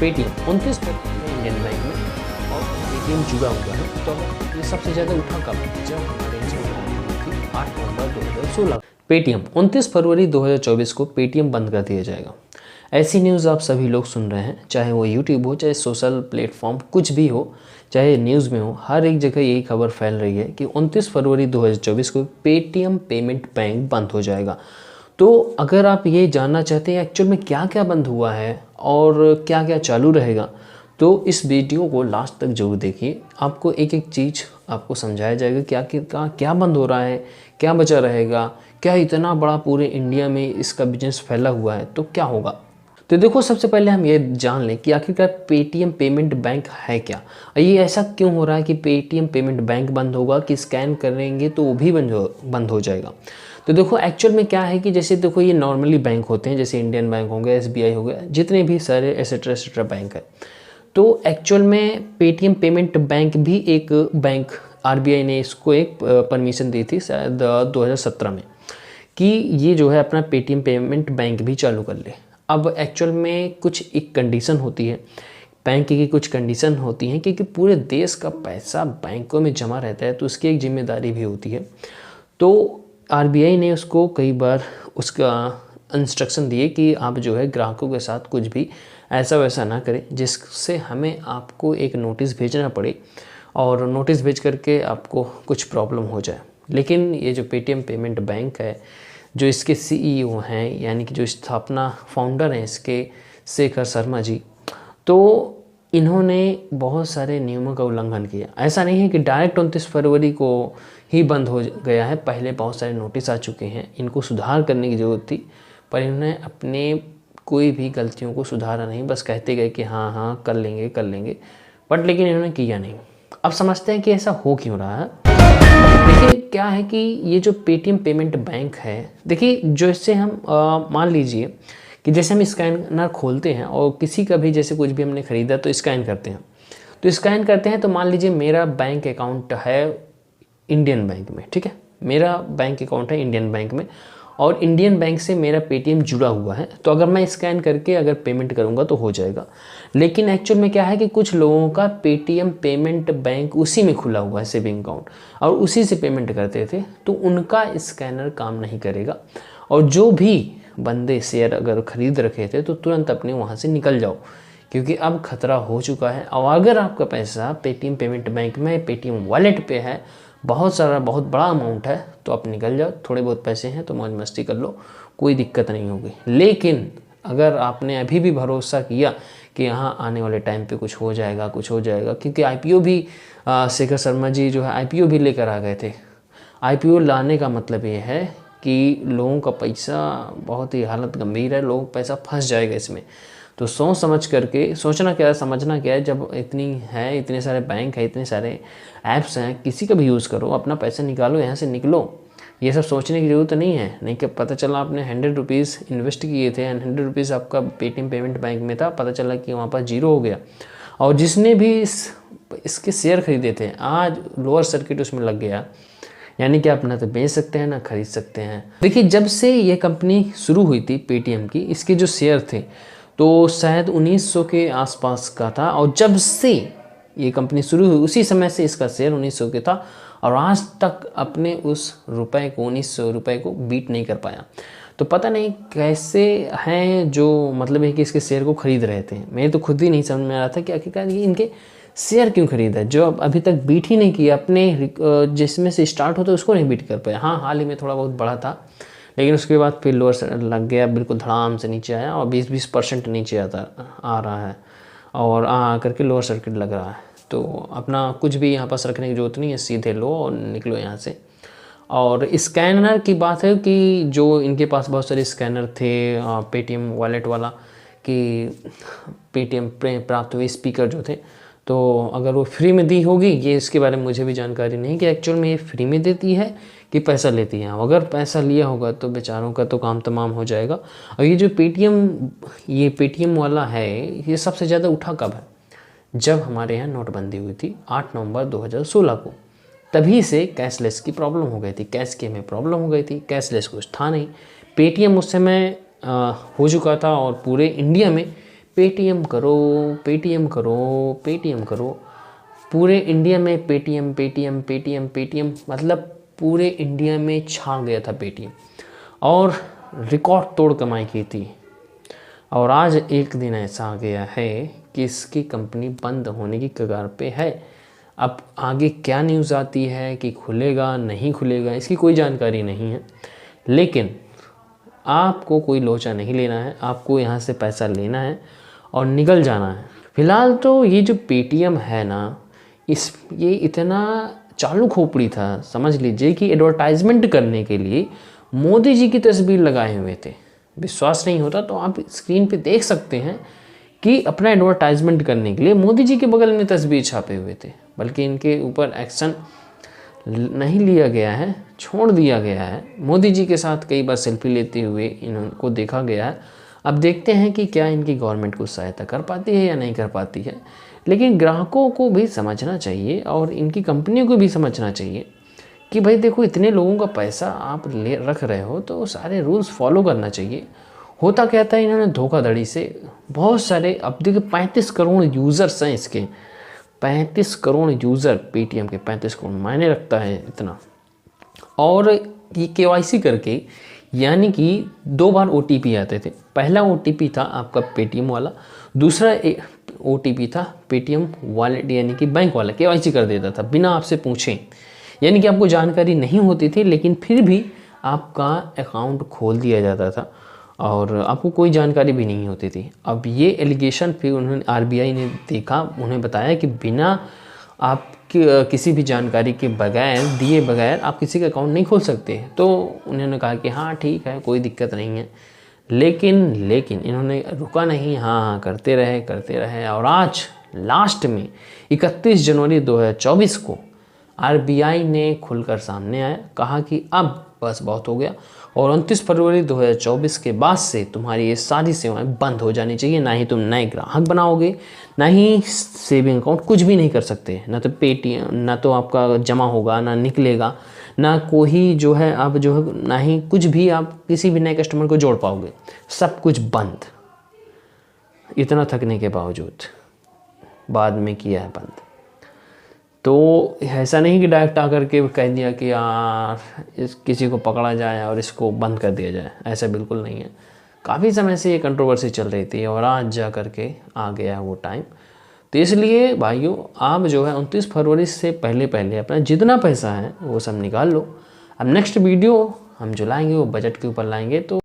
Paytm 29 Indian bank में और Paytm जुड़ा हुआ है। तो ये सबसे ज़्यादा उठा कब, जब हमारे थी 8 नवंबर 2016। पेटीएम 29 फरवरी 2024 को पेटीएम बंद कर दिया जाएगा। ऐसी न्यूज़ आप सभी लोग सुन रहे हैं, चाहे वो यूट्यूब हो, चाहे सोशल प्लेटफॉर्म कुछ भी हो, चाहे न्यूज़ में हो, हर एक जगह यही खबर फैल रही है कि 29 फरवरी 2024 को पेटीएम पेमेंट बैंक बंद हो जाएगा। तो अगर आप ये जानना चाहते हैं एक्चुअल में क्या क्या बंद हुआ है और क्या क्या चालू रहेगा, तो इस वीडियो को लास्ट तक जरूर देखिए। आपको एक एक चीज़ आपको समझाया जाएगा क्या बंद हो रहा है, क्या बचा रहेगा, क्या इतना बड़ा पूरे इंडिया में इसका बिजनेस फैला हुआ है, तो क्या होगा। तो देखो, सबसे पहले हम ये जान लें कि आखिरकार पेटीएम पेमेंट बैंक है क्या। ये ऐसा क्यों हो रहा है कि पेटीएम पेमेंट बैंक बंद होगा कि स्कैन करेंगे तो वो भी बंद हो जाएगा। तो देखो एक्चुअल में क्या है कि जैसे देखो ये नॉर्मली बैंक होते हैं, जैसे इंडियन बैंक हो गया, SBI हो गया, जितने भी सारे एसेट्रा बैंक है। तो एक्चुअल में पेटीएम पेमेंट बैंक भी एक बैंक, RBI ने इसको एक परमिशन दी थी शायद 2017 में कि ये जो है अपना पेटीएम पेमेंट बैंक भी चालू कर ले। अब एक्चुअल में कुछ एक कंडीशन होती है, बैंक की कुछ कंडीशन होती हैं, क्योंकि पूरे देश का पैसा बैंकों में जमा रहता है तो उसकी एक जिम्मेदारी भी होती है। तो RBI ने उसको कई बार उसका इंस्ट्रक्शन दिए कि आप जो है ग्राहकों के साथ कुछ भी ऐसा वैसा ना करें जिससे हमें आपको एक नोटिस भेजना पड़े और नोटिस भेज करके आपको कुछ प्रॉब्लम हो जाए। लेकिन ये जो पेटीएम पेमेंट बैंक है, जो इसके CEO हैं, यानी कि जो स्थापना फाउंडर हैं इसके, शेखर शर्मा जी, तो इन्होंने बहुत सारे नियमों का उल्लंघन किया। ऐसा नहीं है कि डायरेक्ट 29 फरवरी को ही बंद हो गया है, पहले बहुत सारे नोटिस आ चुके हैं, इनको सुधार करने की ज़रूरत थी, पर इन्होंने अपने कोई भी गलतियों को सुधारा नहीं, बस कहते गए कि हाँ हाँ कर लेंगे, बट लेकिन इन्होंने किया नहीं। अब समझते हैं कि ऐसा हो क्यों रहा है। देखिए क्या है कि ये जो पेटीएम पेमेंट बैंक है, देखिए जो इससे हम मान लीजिए कि जैसे हम स्कैनर खोलते हैं और किसी का भी जैसे कुछ भी हमने ख़रीदा तो स्कैन करते हैं, तो मान लीजिए मेरा बैंक अकाउंट है इंडियन बैंक में, ठीक है, मेरा बैंक अकाउंट है इंडियन बैंक में और इंडियन बैंक से मेरा पेटीएम जुड़ा हुआ है, तो अगर मैं स्कैन करके अगर पेमेंट करूंगा तो हो जाएगा। लेकिन एक्चुअल में क्या है कि कुछ लोगों का पेटीएम पेमेंट बैंक उसी में खुला हुआ है, सेविंग अकाउंट, और उसी से पेमेंट करते थे, तो उनका स्कैनर काम नहीं करेगा। और जो भी बंदे शेयर अगर ख़रीद रखे थे तो तुरंत अपने वहाँ से निकल जाओ, क्योंकि अब खतरा हो चुका है। और अगर आपका पैसा पेटीएम पेमेंट बैंक में, पेटीएम वॉलेट पे है, बहुत बड़ा अमाउंट है, तो आप निकल जाओ। थोड़े बहुत पैसे हैं तो मौज मस्ती कर लो, कोई दिक्कत नहीं होगी। लेकिन अगर आपने अभी भी भरोसा किया कि यहाँ आने वाले टाइम पे कुछ हो जाएगा, क्योंकि IPO भी शेखर शर्मा जी जो है IPO भी लेकर आ गए थे। IPO लाने का मतलब ये है कि लोगों का पैसा बहुत ही हालत गंभीर है, लोग पैसा फंस जाएगा इसमें। तो सोच समझ करके सोचना क्या है, समझना क्या है, जब इतने सारे बैंक है, इतने सारे ऐप्स हैं, किसी का भी यूज़ करो, अपना पैसा निकालो, यहाँ से निकलो। ये सब सोचने की ज़रूरत नहीं है। नहीं कि पता चला आपने 100 रुपीज़ इन्वेस्ट किए थे एंड 100 रुपीज़ आपका पेटीएम पेमेंट बैंक में था, पता चला कि वहाँ पर 0 हो गया, और जिसने भी इसके शेयर खरीदे थे आज लोअर सर्किट उसमें लग गया, यानी कि आप ना तो बेच सकते हैं ना खरीद सकते हैं। देखिए जब से ये कंपनी शुरू हुई थी पेटीएम की, इसके जो शेयर थे तो शायद 1900 के आसपास का था, और जब से ये कंपनी शुरू हुई उसी समय से इसका शेयर 1900 के था, और आज तक अपने उस रुपए को 1900 रुपए को बीट नहीं कर पाया। तो पता नहीं कैसे हैं जो मतलब है कि इसके शेयर को खरीद रहे थे। मैं तो खुद ही नहीं समझ में आ रहा था कि आखिरकार ये इनके शेयर क्यों खरीदा है, जो अभी तक बीट ही नहीं किया, अपने जिसमें से स्टार्ट होता है उसको नहीं बीट कर पाया। हाँ, हाल ही में थोड़ा बहुत बढ़ा था, लेकिन उसके बाद फिर लोअर लग गया, बिल्कुल धड़ाम से नीचे आया और 20% नीचे आ रहा है, और करके लोअर सर्किट लग रहा है। तो अपना कुछ भी यहाँ पास रखने की जरूरत नहीं है, सीधे लो और निकलो यहाँ से। और स्कैनर की बात है कि जो इनके पास बहुत सारे स्कैनर थे पेटीएम वॉलेट वाला, कि पेटीएम प्राप्त हुए स्पीकर जो थे, तो अगर वो फ्री में दी होगी, ये इसके बारे में मुझे भी जानकारी नहीं कि एक्चुअल में ये फ्री में देती है कि पैसा लेती है। अगर पैसा लिया होगा तो बेचारों का तो काम तमाम हो जाएगा। और ये जो पेटीएम वाला है, ये सबसे ज़्यादा उठा कब है, जब हमारे यहाँ नोटबंदी हुई थी 8 नवंबर 2016 को। तभी से कैशलेस की प्रॉब्लम हो गई थी, कैश के में प्रॉब्लम हो गई थी, कैशलेस कुछ था नहीं। पेटीएम उस समय हो चुका था और पूरे इंडिया में पेटीएम करो, पेटीएम करो, पेटीएम करो। पूरे इंडिया में पेटीएम पेटीएम पेटीएम पेटीएम, मतलब पूरे इंडिया में छा गया था पेटीएम और रिकॉर्ड तोड़ कमाई की थी। और आज एक दिन ऐसा आ गया है कि इसकी कंपनी बंद होने की कगार पे है। अब आगे क्या न्यूज़ आती है कि खुलेगा नहीं खुलेगा, इसकी कोई जानकारी नहीं है। लेकिन आपको कोई लोचा नहीं लेना है, आपको यहाँ से पैसा लेना है और निकल जाना है। फ़िलहाल तो ये जो पेटीएम है ना, ये इतना चालू खोपड़ी था, समझ लीजिए कि एडवर्टाइजमेंट करने के लिए मोदी जी की तस्वीर लगाए हुए थे। विश्वास नहीं होता तो आप स्क्रीन पे देख सकते हैं कि अपना एडवर्टाइजमेंट करने के लिए मोदी जी के बगल में तस्वीर छापे हुए थे। बल्कि इनके ऊपर एक्शन नहीं लिया गया है, छोड़ दिया गया है। मोदी जी के साथ कई बार सेल्फी लेते हुए इनको देखा गया है। अब देखते हैं कि क्या इनकी गवर्नमेंट कुछ सहायता कर पाती है या नहीं कर पाती है। लेकिन ग्राहकों को भी समझना चाहिए और इनकी कंपनियों को भी समझना चाहिए कि भाई देखो, इतने लोगों का पैसा आप ले रख रहे हो तो सारे रूल्स फॉलो करना चाहिए। होता क्या था, इन्होंने धोखाधड़ी से बहुत सारे, अब देखिए 35 करोड़ यूज़र्स हैं इसके, 35 करोड़ यूज़र पेटीएम के, 35 करोड़ मायने रखता है इतना। और ये केवाईसी करके, यानी कि 2 बार ओटीपी आते थे। पहला ओटीपी था आपका पेटीएम वाला, दूसरा ओटीपी था पेटीएम वॉलेट यानी कि बैंक वाला, केवाईसी कर देता था बिना आपसे पूछे। यानी कि आपको जानकारी नहीं होती थी लेकिन फिर भी आपका अकाउंट खोल दिया जाता था और आपको कोई जानकारी भी नहीं होती थी। अब ये एलिगेशन फिर उन्होंने, आरबीआई ने देखा, उन्हें बताया कि बिना आप किसी भी जानकारी के बगैर, दिए बगैर आप किसी का अकाउंट नहीं खोल सकते। तो उन्होंने कहा कि हाँ ठीक है, कोई दिक्कत नहीं है। लेकिन इन्होंने रुका नहीं, हाँ करते रहे और आज लास्ट में 31 जनवरी 2024 को आरबीआई ने खुलकर सामने आया, कहा कि अब बस बहुत हो गया और 29 फरवरी 2024 के बाद से तुम्हारी ये सारी सेवाएं बंद हो जानी चाहिए। ना ही तुम नए ग्राहक बनाओगे, ना ही सेविंग अकाउंट, कुछ भी नहीं कर सकते। ना तो पेटीएम, ना तो आपका जमा होगा, ना निकलेगा, ना कोई जो है आप जो है, ना ही कुछ भी आप किसी भी नए कस्टमर को जोड़ पाओगे। सब कुछ बंद। इतना थकने के बावजूद बाद में किया है बंद। तो ऐसा नहीं कि डायरेक्ट आकर के कह दिया कि यार किसी को पकड़ा जाए और इसको बंद कर दिया जाए, ऐसा बिल्कुल नहीं है। काफ़ी समय से ये कंट्रोवर्सी चल रही थी और आज जा कर के आ गया है वो टाइम। तो इसलिए भाइयों, आप जो है 29 फरवरी से पहले अपना जितना पैसा है वो सब निकाल लो। अब नेक्स्ट वीडियो हम जो लाएंगे वो बजट के ऊपर लाएंगे। तो